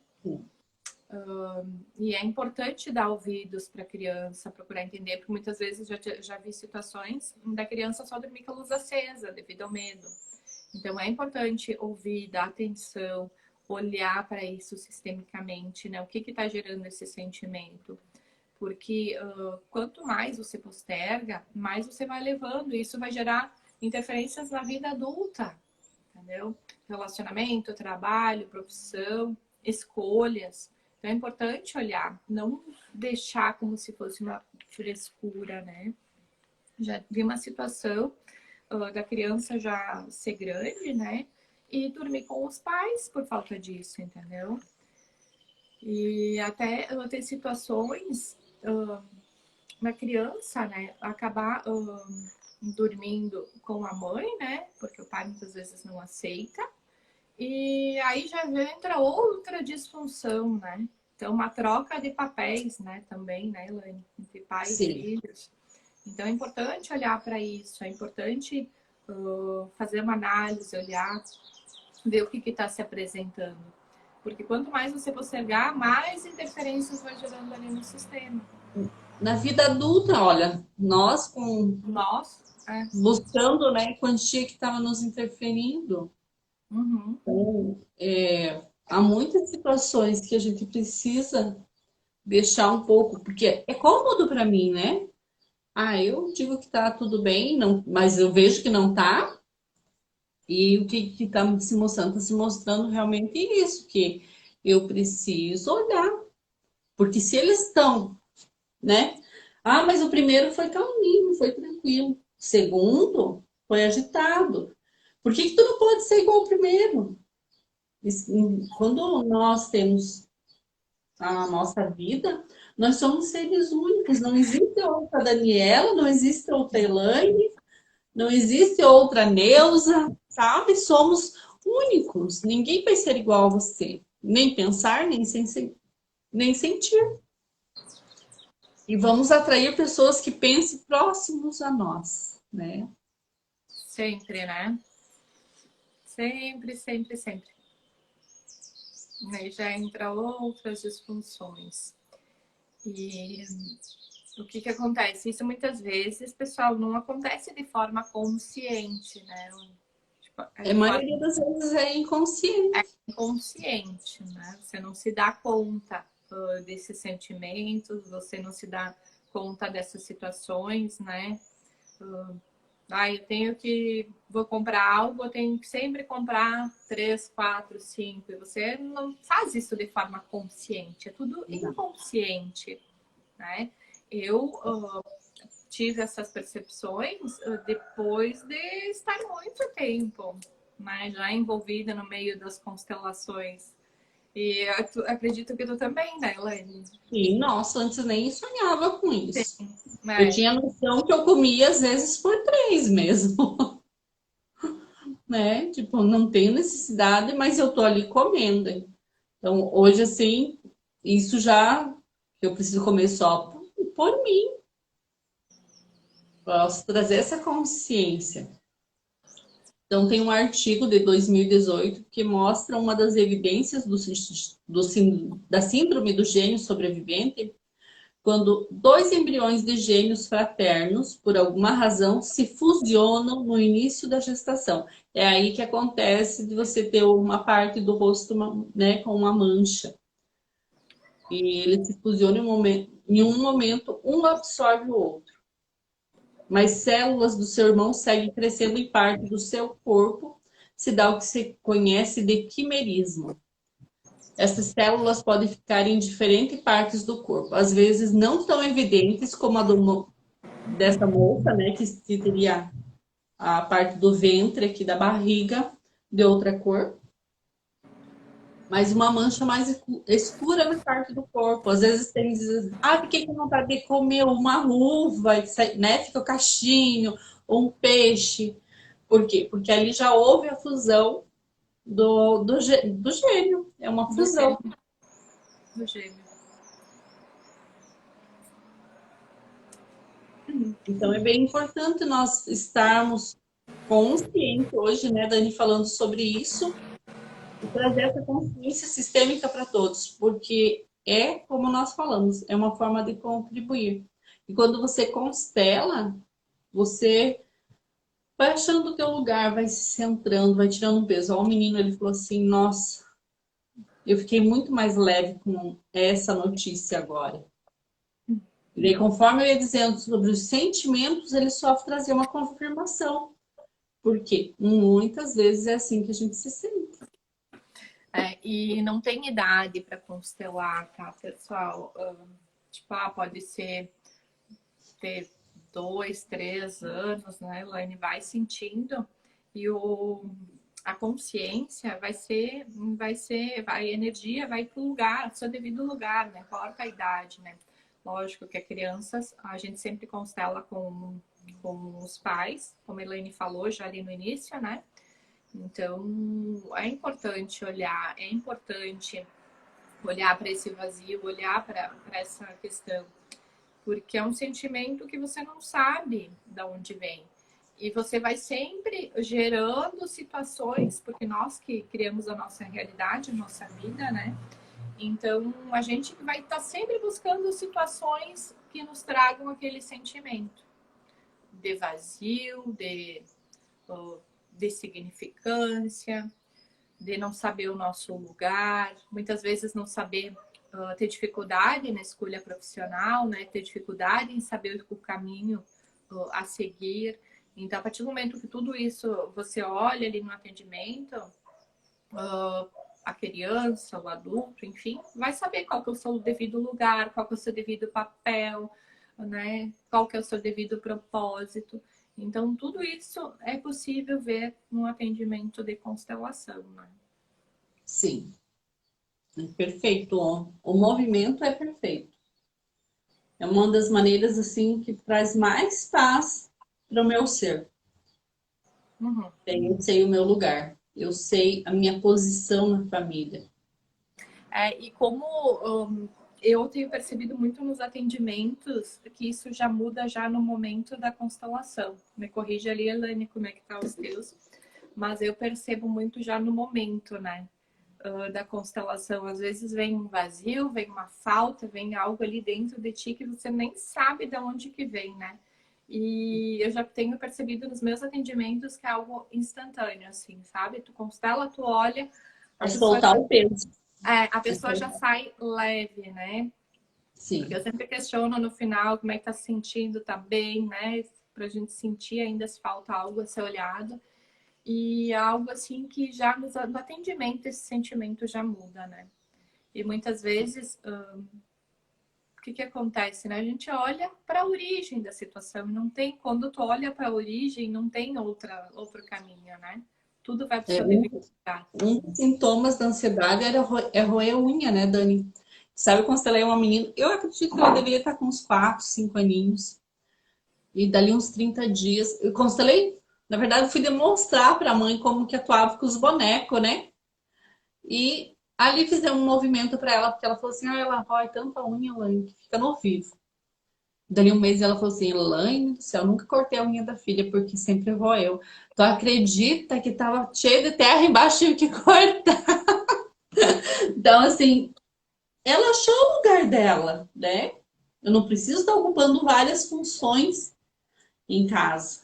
E é importante dar ouvidos para a criança, procurar entender, porque muitas vezes já vi situações da criança só dormir com a luz acesa devido ao medo. Então é importante ouvir, dar atenção, olhar para isso sistemicamente, né? O que está gerando esse sentimento? Porque quanto mais você posterga, mais você vai levando. E isso vai gerar interferências na vida adulta, entendeu? Relacionamento, trabalho, profissão, escolhas. Então é importante olhar, não deixar como se fosse uma frescura, né? Já vi uma situação da criança já ser grande, né? E dormir com os pais por falta disso, entendeu? E até ter situações uma criança, né, acabar dormindo com a mãe, né, porque o pai muitas vezes não aceita, e aí já entra outra disfunção, né? Então, uma troca de papéis, né, também, né, Elaine, entre pai e Sim. filhos. Então, é importante olhar para isso, é importante fazer uma análise, olhar, ver o que está se apresentando. Porque quanto mais você postergar, mais interferências vai gerando ali no sistema. Na vida adulta, olha, nós Nós, buscando, né, quantia que estava nos interferindo. uhum. Então, há muitas situações que a gente precisa deixar um pouco, porque é cômodo para mim, né? Ah, eu digo que tá tudo bem, não, mas eu vejo que não tá. E o que está se mostrando? Está se mostrando realmente isso, que eu preciso olhar. Porque se eles estão, né? Ah, mas o primeiro foi calminho, foi tranquilo. O segundo foi agitado. Por que tu não pode ser igual ao primeiro? Quando nós temos a nossa vida, nós somos seres únicos. Não existe outra Daniela, não existe outra Elaine, não existe outra Neuza, sabe? Somos únicos. Ninguém vai ser igual a você. Nem pensar, nem sentir. E vamos atrair pessoas que pensem próximos a nós, né? Sempre, né? Sempre, sempre, sempre. Aí já entra outras disfunções. E o que acontece? Isso muitas vezes, pessoal, não acontece de forma consciente, né? Tipo, é A de forma maioria das vezes é inconsciente. inconsciente, né? Você não se dá conta desses sentimentos, você não se dá conta dessas situações, né? Eu tenho que... Vou comprar algo, eu tenho que sempre comprar 3, 4, 5. E você não faz isso de forma consciente, é tudo Não. inconsciente, né? Eu tive essas percepções depois de estar muito tempo, né, já envolvida no meio das constelações. E eu acredito que tu também, né, Elaine? E, nossa, antes nem sonhava com isso. Eu É, tinha noção que eu comia às vezes por 3 mesmo, né? Tipo, não tenho necessidade, mas eu tô ali comendo. Então, hoje, assim, isso já eu preciso comer só por mim. Posso trazer essa consciência. Então, tem um artigo de 2018 que mostra uma das evidências da síndrome do gênio sobrevivente, quando dois embriões de gêmeos fraternos, por alguma razão, se fusionam no início da gestação. É aí que acontece de você ter uma parte do rosto, né, com uma mancha. E eles se fusionam em um momento, um absorve o outro. Mas células do seu irmão seguem crescendo em parte do seu corpo, se dá o que se conhece de quimerismo. Essas células podem ficar em diferentes partes do corpo, às vezes não tão evidentes como dessa moça, né, que teria a parte do ventre aqui da barriga de outra cor, mas uma mancha mais escura na parte do corpo. Às vezes tem fiquei com vontade de comer uma uva, né, fica o cachinho, ou um peixe. Por quê? Porque ali já houve a fusão do gênio, é uma do fusão. gêmeo, do gêmeo. Então, é bem importante nós estarmos conscientes hoje, né, Dani, falando sobre isso, e trazer essa consciência sistêmica para todos, porque é, como nós falamos, é uma forma de contribuir. E quando você constela, você vai achando o teu lugar, vai se centrando, vai tirando um peso. Ó, o menino, ele falou assim, nossa, eu fiquei muito mais leve com essa notícia agora. E daí, conforme eu ia dizendo sobre os sentimentos, ele só trazia uma confirmação. Porque muitas vezes é assim que a gente se sente. E não tem idade para constelar, tá, pessoal? Tipo, pode ser ter 2, 3 anos, né, Elaine? Vai sentindo e a consciência a energia vai para o lugar, seu devido lugar, né? Importa a idade, né? Lógico que a crianças, a gente sempre constela com os pais, como a Elaine falou já ali no início, né? Então, é importante olhar para esse vazio, olhar para essa questão, porque é um sentimento que você não sabe de onde vem. E você vai sempre gerando situações, porque nós que criamos a nossa realidade, a nossa vida, né? Então, a gente vai estar sempre buscando situações que nos tragam aquele sentimento de vazio, de significância, de não saber o nosso lugar, muitas vezes não saber ter dificuldade na escolha profissional, né? Ter dificuldade em saber o caminho a seguir. Então, a partir do momento que tudo isso você olha ali no atendimento, a criança, o adulto, enfim, vai saber qual que é o seu devido lugar, qual que é o seu devido papel, né? Qual que é o seu devido propósito. Então, tudo isso é possível ver no atendimento de constelação, né? Sim, é perfeito. O movimento é perfeito. É uma das maneiras assim que traz mais paz para o meu ser. Uhum. Eu sei o meu lugar, eu sei a minha posição na família. E como eu tenho percebido muito nos atendimentos que isso já muda já no momento da constelação. Me corrija ali, Elaine, como é que tá os teus. Mas eu percebo muito já no momento, né? Da constelação. Às vezes vem um vazio, vem uma falta, vem algo ali dentro de ti que você nem sabe de onde que vem, né? E eu já tenho percebido nos meus atendimentos que é algo instantâneo, assim, sabe? Tu constela, tu olha, a É pessoa soltar o peso. a pessoa já sai leve, né? Porque Sim. eu sempre questiono no final como é que tá se sentindo, tá bem, né? Pra gente sentir ainda se falta algo a ser olhado. E algo assim que já no atendimento esse sentimento já muda, né? E muitas vezes, o que que acontece, né? A gente olha para a origem da situação. Não tem, quando tu olha para a origem, não tem outro caminho, né? Tudo vai para o É, seu um, devido lugar. um dos sintomas da ansiedade é roer a unha, né, Dani? Sabe, eu constelei uma menina, eu acredito que ela deveria estar com uns 4, 5 aninhos. E dali uns 30 dias, eu constelei, na verdade, eu fui demonstrar para a mãe como que atuava com os bonecos, né? E ali fizemos um movimento para ela, porque ela falou assim: ah, ela rói tanta unha, Elaine, que fica no vivo. Dali um mês ela falou assim: Elaine do céu, nunca cortei a unha da filha, porque sempre roeu. Tu acredita que tava cheio de terra embaixo, tive que cortar? Então, assim, ela achou o lugar dela, né? Eu não preciso estar ocupando várias funções em casa.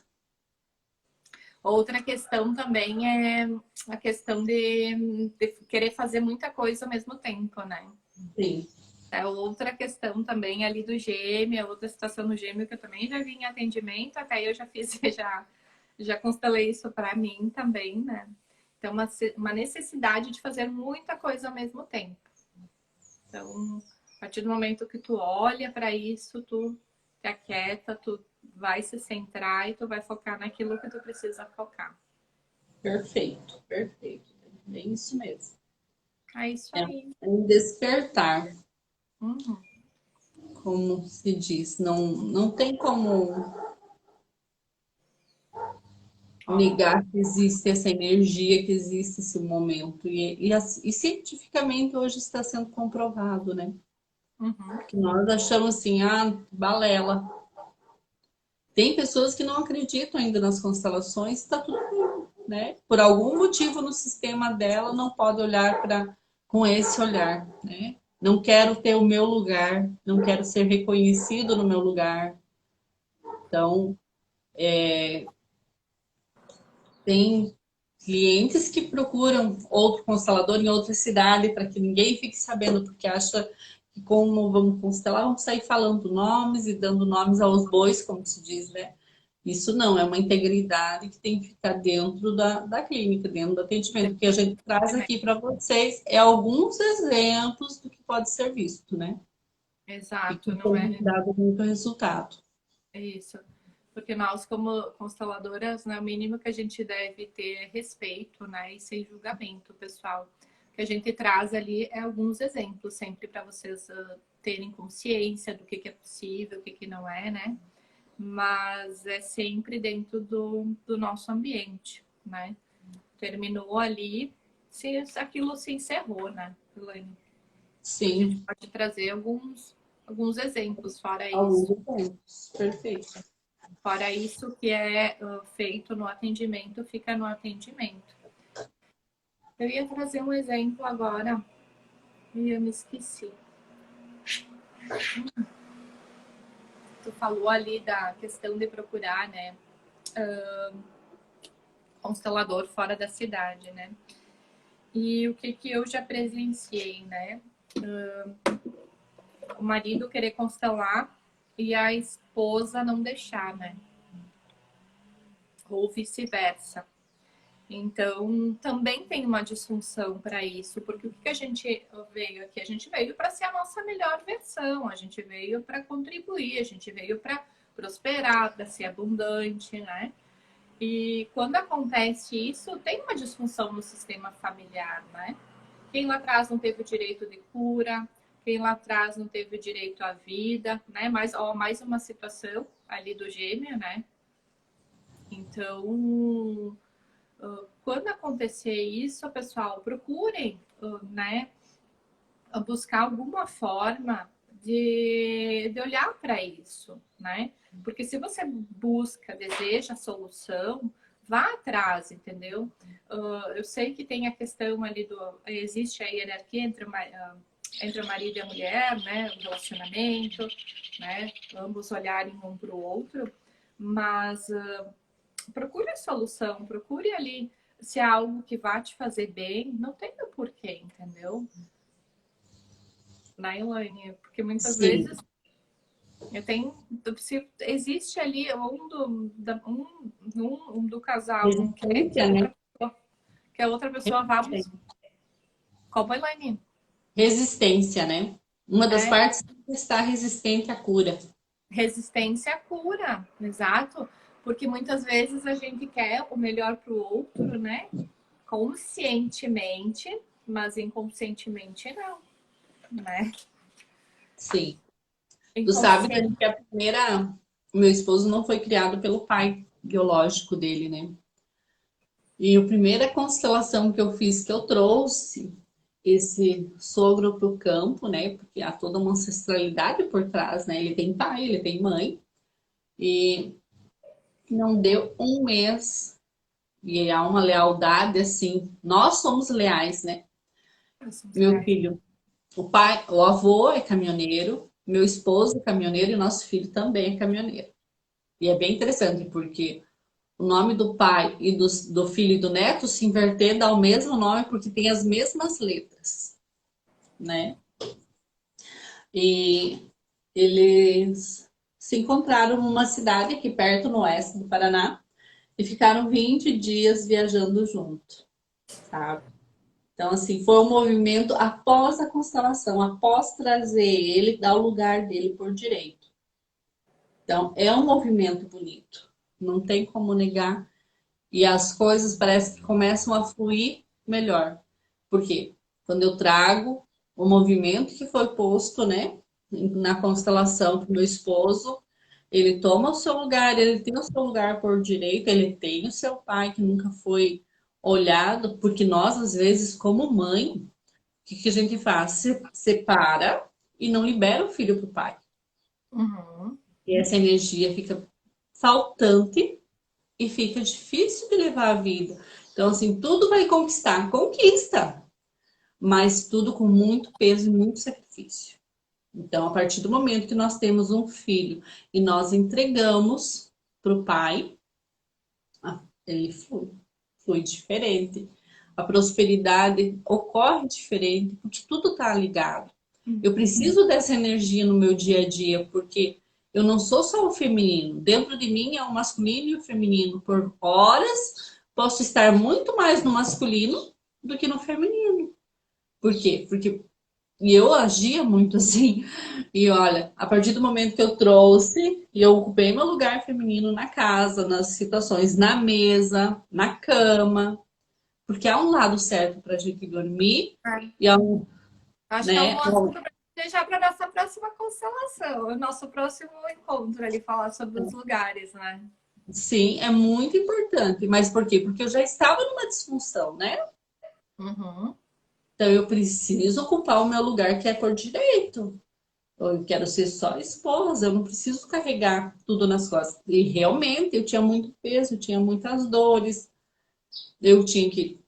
Outra questão também é a questão de querer fazer muita coisa ao mesmo tempo, né? Sim. É outra questão também ali do gêmeo, outra situação no gêmeo que eu também já vi em atendimento, até eu já fiz, já constelei isso para mim também, né? Então, uma necessidade de fazer muita coisa ao mesmo tempo. Então, a partir do momento que tu olha para isso, tu te aquieta, tu vai se centrar e tu vai focar naquilo que tu precisa focar. Perfeito, perfeito. É isso mesmo. É isso É aí. um despertar, Uhum. como se diz. Não tem como Ó. negar que existe essa energia, que existe esse momento. E cientificamente hoje está sendo comprovado, né? Uhum. Que nós achamos assim, ah, balela. Tem pessoas que não acreditam ainda nas constelações, está tudo bem, né? Por algum motivo no sistema dela não pode olhar para com esse olhar, né? Não quero ter o meu lugar, não quero ser reconhecido no meu lugar. Então, tem clientes que procuram outro constelador em outra cidade para que ninguém fique sabendo, porque acha que como vamos constelar, vamos sair falando nomes e dando nomes aos bois, como se diz, né? Isso não, é uma integridade que tem que ficar dentro da clínica, dentro do atendimento. O que a gente traz aqui para vocês é alguns exemplos do que pode ser visto, né? E que Exato, não tem é dado muito resultado. isso. Porque nós, como consteladoras, né, o mínimo que a gente deve ter é respeito, né, e sem julgamento, pessoal. O que a gente traz ali é alguns exemplos, sempre para vocês terem consciência do que é possível, o que não é, né? Mas é sempre dentro do nosso ambiente, né? Terminou ali, se aquilo se encerrou, né, Elaine? A gente Sim, pode trazer alguns exemplos fora alguns isso. exemplos. Perfeito. Fora isso que é feito no atendimento, fica no atendimento. Eu ia trazer um exemplo agora e eu me esqueci. Tu falou ali da questão de procurar, né, constelador fora da cidade, né? E o que que eu já presenciei, né? O marido querer constelar e a esposa não deixar, né? Ou vice-versa. Então, também tem uma disfunção para isso, porque o que a gente veio aqui? A gente veio para ser a nossa melhor versão, a gente veio para contribuir, a gente veio para prosperar, para ser abundante, né? E quando acontece isso, tem uma disfunção no sistema familiar, né? Quem lá atrás não teve o direito de cura, quem lá atrás não teve o direito à vida, né? Mais uma situação ali do gêmeo, né? Então, quando acontecer isso, pessoal, procurem, né, buscar alguma forma de olhar para isso, né? Porque se você busca, deseja a solução, vá atrás, entendeu? Eu sei que tem a questão ali existe a hierarquia entre o marido e a mulher, né? O relacionamento, né? Ambos olharem um para o outro, mas procure a solução, procure ali se é algo que vai te fazer bem, não tem o porquê, entendeu? Na Elaine, porque muitas Sim, vezes eu tenho, se existe ali um do casal não quer resistência, né? que a outra pessoa vá buscar. Como a Elaine? Resistência, né? Uma das É, partes está resistente à cura. resistência à cura, exato. Porque muitas vezes a gente quer o melhor para o outro, né? Conscientemente, mas inconscientemente não, né? Sim. Tu sabe Inconsciente. Dani, que o meu esposo não foi criado pelo pai biológico dele, né? E a primeira constelação que eu fiz, que eu trouxe esse sogro para o campo, né? Porque há toda uma ancestralidade por trás, né? Ele tem pai, ele tem mãe, e não deu um mês, e há uma lealdade assim. Nós somos leais, né? Meu filho, o pai, o avô é caminhoneiro, meu esposo é caminhoneiro e nosso filho também é caminhoneiro. E é bem interessante, porque o nome do pai e do filho e do neto se inverter dá o mesmo nome porque tem as mesmas letras, né? E eles se encontraram numa cidade aqui perto, no oeste do Paraná, e ficaram 20 dias viajando junto, sabe? Então, assim, foi um movimento após a constelação, após trazer ele, dar o lugar dele por direito. Então, é um movimento bonito, não tem como negar. E as coisas parece que começam a fluir melhor. Por quê? Quando eu trago o movimento que foi posto, né, na constelação para o meu esposo, ele toma o seu lugar, ele tem o seu lugar por direito, ele tem o seu pai que nunca foi olhado, porque nós, às vezes, como mãe, o que a gente faz? Separa e não libera o filho para o pai. Uhum. E essa energia fica faltante e fica difícil de levar a vida. Então, assim, tudo vai conquistar, conquista, mas tudo com muito peso e muito sacrifício. Então, a partir do momento que nós temos um filho e nós entregamos para o pai, ele flui, flui diferente. A prosperidade ocorre diferente, porque tudo está ligado. Eu preciso dessa energia no meu dia a dia, porque eu não sou só o feminino. Dentro de mim é o masculino e o feminino. Por horas, posso estar muito mais no masculino do que no feminino. Por quê? Porque eu agia muito assim. E olha, a partir do momento que eu trouxe e eu ocupei meu lugar feminino na casa, nas situações, na mesa, na cama, porque há um lado certo para a gente dormir e há um, Acho que é um né? bom assunto para deixar para nossa próxima constelação, o nosso próximo encontro ali, falar sobre os lugares, né? Sim, é muito importante. Mas por quê? Porque eu já estava numa disfunção, né? Uhum. Então eu preciso ocupar o meu lugar que é por direito. Eu quero ser só esposa, eu não preciso carregar tudo nas costas. E realmente eu tinha muito peso, eu tinha muitas dores, eu tinha que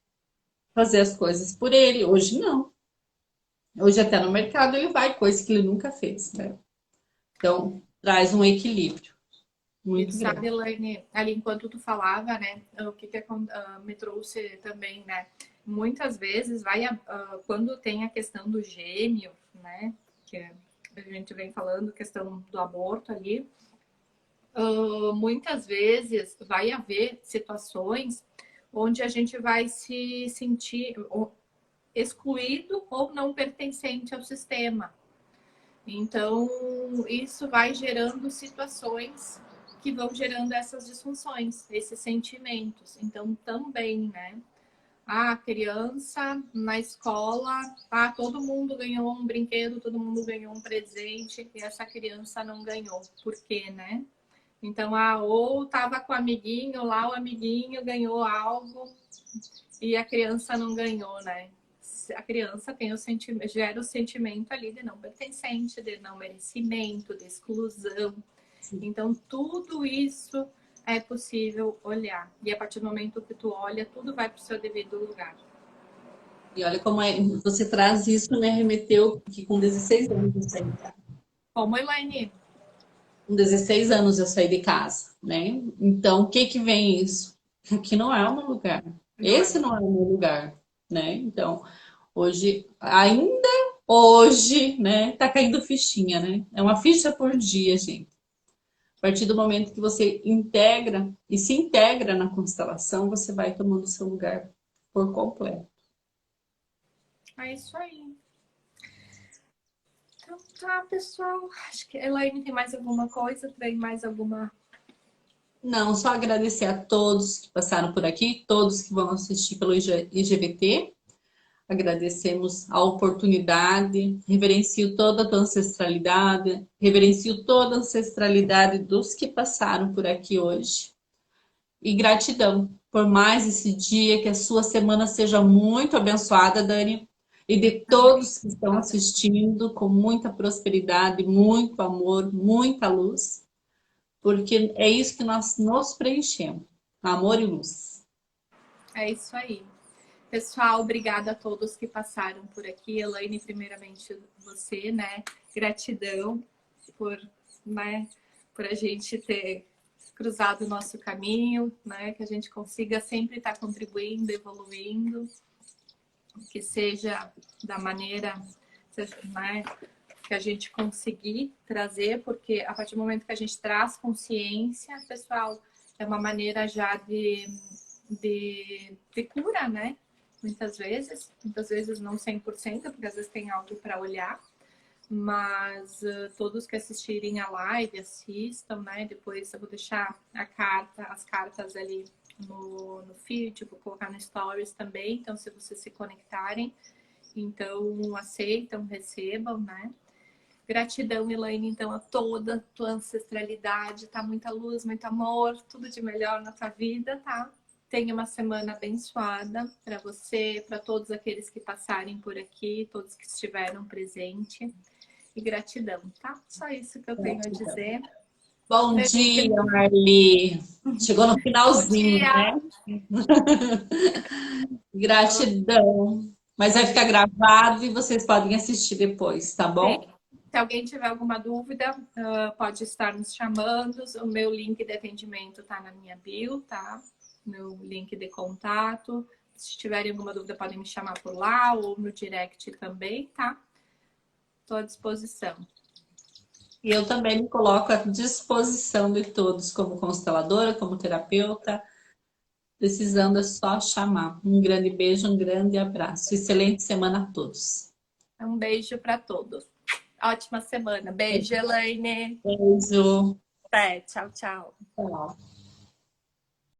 fazer as coisas por ele. Hoje não. Hoje até no mercado ele vai, coisa que ele nunca fez, né? Então traz um equilíbrio E tu muito sabe, grande. Elaine, ali enquanto tu falava, né, o que me trouxe também, né? Muitas vezes quando tem a questão do gêmeo, né, que a gente vem falando, questão do aborto ali, muitas vezes vai haver situações onde a gente vai se sentir excluído ou não pertencente ao sistema. Então, isso vai gerando situações que vão gerando essas disfunções, esses sentimentos. Então, também, né? A criança na escola, todo mundo ganhou um brinquedo, todo mundo ganhou um presente e essa criança não ganhou. Por quê, né? Então, ou tava com o amiguinho lá, o amiguinho ganhou algo e a criança não ganhou, né? a criança tem gera o sentimento ali de não pertencente, de não merecimento, de exclusão. Então, tudo isso é possível olhar. E a partir do momento que tu olha, tudo vai para o seu devido lugar. E olha como você traz isso, né? Remeteu que com 16 anos eu saí de casa. Como, Elaine? Com 16 anos eu saí de casa, né? Então, o que que vem isso? Aqui não é o meu lugar. Não é Esse não é o meu lugar, né? Então, hoje, ainda hoje, né? Tá caindo fichinha, né? É uma ficha por dia, gente. A partir do momento que você integra e se integra na constelação, você vai tomando seu lugar por completo. É isso aí. Então tá, pessoal. Acho que a Elaine tem mais alguma coisa? Tem mais alguma? Não, só agradecer a todos que passaram por aqui, todos que vão assistir pelo IGVT. Agradecemos a oportunidade, reverencio toda a tua ancestralidade, reverencio toda a ancestralidade dos que passaram por aqui hoje. E gratidão por mais esse dia, que a sua semana seja muito abençoada, Dani, e de todos que estão assistindo, com muita prosperidade, muito amor, muita luz, porque é isso que nós nos preenchemos, amor e luz. É isso aí. Pessoal, obrigada a todos que passaram por aqui. Elaine, primeiramente você, né? Gratidão por, né, por a gente ter cruzado o nosso caminho, né? Que a gente consiga sempre estar contribuindo, evoluindo, que seja da maneira, né, que a gente conseguir trazer, porque a partir do momento que a gente traz consciência, pessoal, é uma maneira já de cura, né? Muitas vezes não 100%, porque às vezes tem algo para olhar, mas todos que assistirem a live, assistam, né? Depois eu vou deixar as cartas ali no feed, vou colocar no stories também, então se vocês se conectarem, então aceitam, recebam, né? Gratidão, Elaine, então, a toda a tua ancestralidade, tá? Muita luz, muito amor, tudo de melhor na tua vida, tá? Tenha uma semana abençoada para você, para todos aqueles que passarem por aqui, todos que estiveram presentes. E gratidão, tá? Só isso que eu tenho a dizer. Bom dia, Marli. Chegou no Bom finalzinho, dia! né? Gratidão. Mas vai ficar gravado e vocês podem assistir depois, tá Sim. bom? Se alguém tiver alguma dúvida, pode estar nos chamando. O meu link de atendimento tá na minha bio, tá? Meu link de contato. Se tiverem alguma dúvida, podem me chamar por lá ou no direct também, tá? Estou à disposição. E eu também me coloco à disposição de todos, como consteladora, como terapeuta. Precisando é só chamar. Um grande beijo, um grande abraço. Excelente semana a todos. Um beijo para todos. Ótima semana. Beijo, Elaine. Beijo. Até. Tchau, tchau. Tchau.